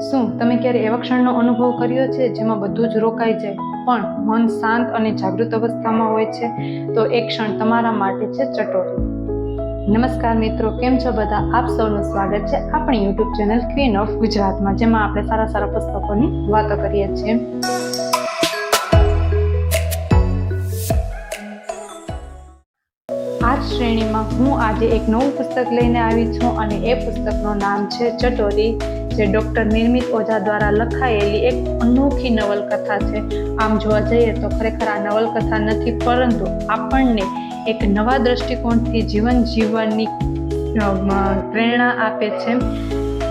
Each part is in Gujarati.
શું તમે ક્યારે એવા ક્ષણનો અનુભવ કર્યો છે જેમાં બધું જ રોકાઈ જાય પણ મન શાંત અને જાગૃત અવસ્થામાં હોય છે? તો એ ક્ષણ તમારા માટે છે ચટોરી. નમસ્કાર મિત્રો, કેમ છો બધા? આપ સૌનું સ્વાગત છે આપણી યુટ્યુબ ચેનલ ક્વીન ઓફ ગુજરાતમાં, જેમાં આપણે સારા સારા પુસ્તકોની વાતો કરીએ છીએ. આ જ શ્રેણીમાં હું આજે એક નવું પુસ્તક લઈને આવી છું અને એ પુસ્તકનું નામ છે ચટોરી, જે ડૉક્ટર નિર્મિત ઓઝા દ્વારા લખાયેલી એક અનોખી નવલકથા છે. આમ જોવા જઈએ તો ખરેખર આ નવલકથા નથી, પરંતુ આપણને એક નવા દ્રષ્ટિકોણથી જીવન જીવવાની પ્રેરણા આપે છે.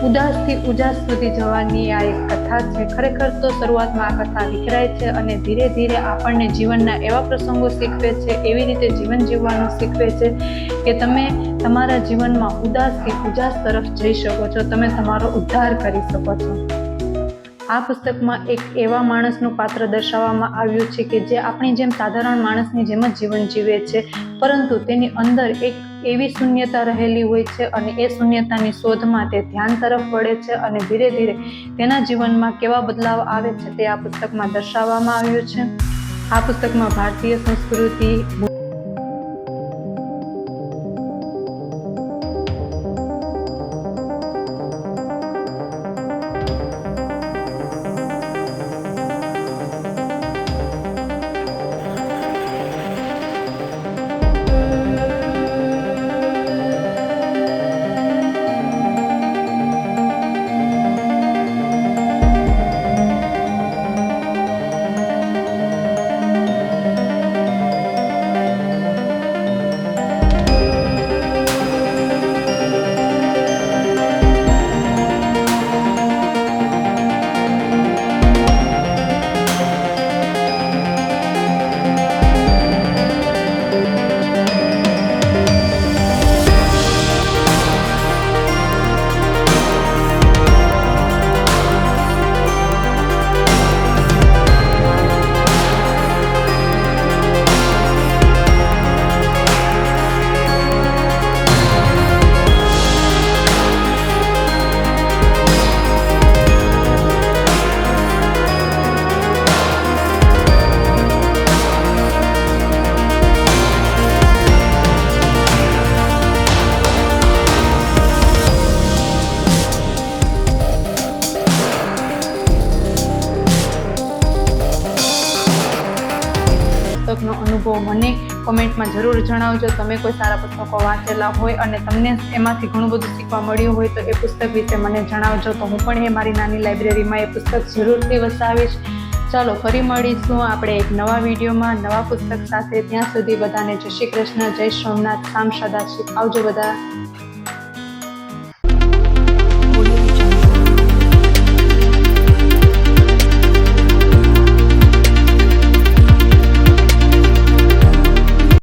ઉદાસથી ઉજાસ સુધી જવાની આ એક કથા છે. ખરેખર તો શરૂઆતમાં આ કથા વિખરાય છે અને ધીરે ધીરે આપણને જીવનના એવા પ્રસંગો શીખવે છે, એવી રીતે જીવન જીવવાનું શીખવે છે કે તમે તમારા જીવનમાં ઉદાસથી ઉજાસ તરફ જઈ શકો છો, તમે તમારો ઉદ્ધાર કરી શકો છો. આ પુસ્તકમાં એક એવા માણસનું પાત્ર દર્શાવવામાં આવ્યું છે કે જે આપણી જેમ સાધારણ માણસની જેમ જ જીવન જીવે છે, પરંતુ તેની અંદર એક એવી શૂન્યતા રહેલી હોય છે અને એ શૂન્યતાની શોધમાં તે ધ્યાન તરફ વળે છે અને ધીરે ધીરે તેના જીવનમાં કેવા બદલાવ આવે છે તે આ પુસ્તકમાં દર્શાવવામાં આવ્યું છે. આ પુસ્તકમાં ભારતીય સંસ્કૃતિ, પુસ્તકનો અનુભવ મને કોમેન્ટમાં જરૂર જણાવજો. તમે કોઈ સારા પુસ્તકો વાંચેલા હોય અને તમને એમાંથી ઘણું બધું શીખવા મળ્યું હોય તો એ પુસ્તક વિશે મને જણાવજો, તો હું પણ એ મારી નાની લાઇબ્રેરીમાં એ પુસ્તક જરૂરથી વસાવીશ. ચાલો, ફરી મળીશું આપણે એક નવા વિડીયોમાં નવા પુસ્તક સાથે. ત્યાં સુધી બધાને જય શ્રી કૃષ્ણ, જય સોમનાથ, સામ સદાશિવ. આવજો બધા.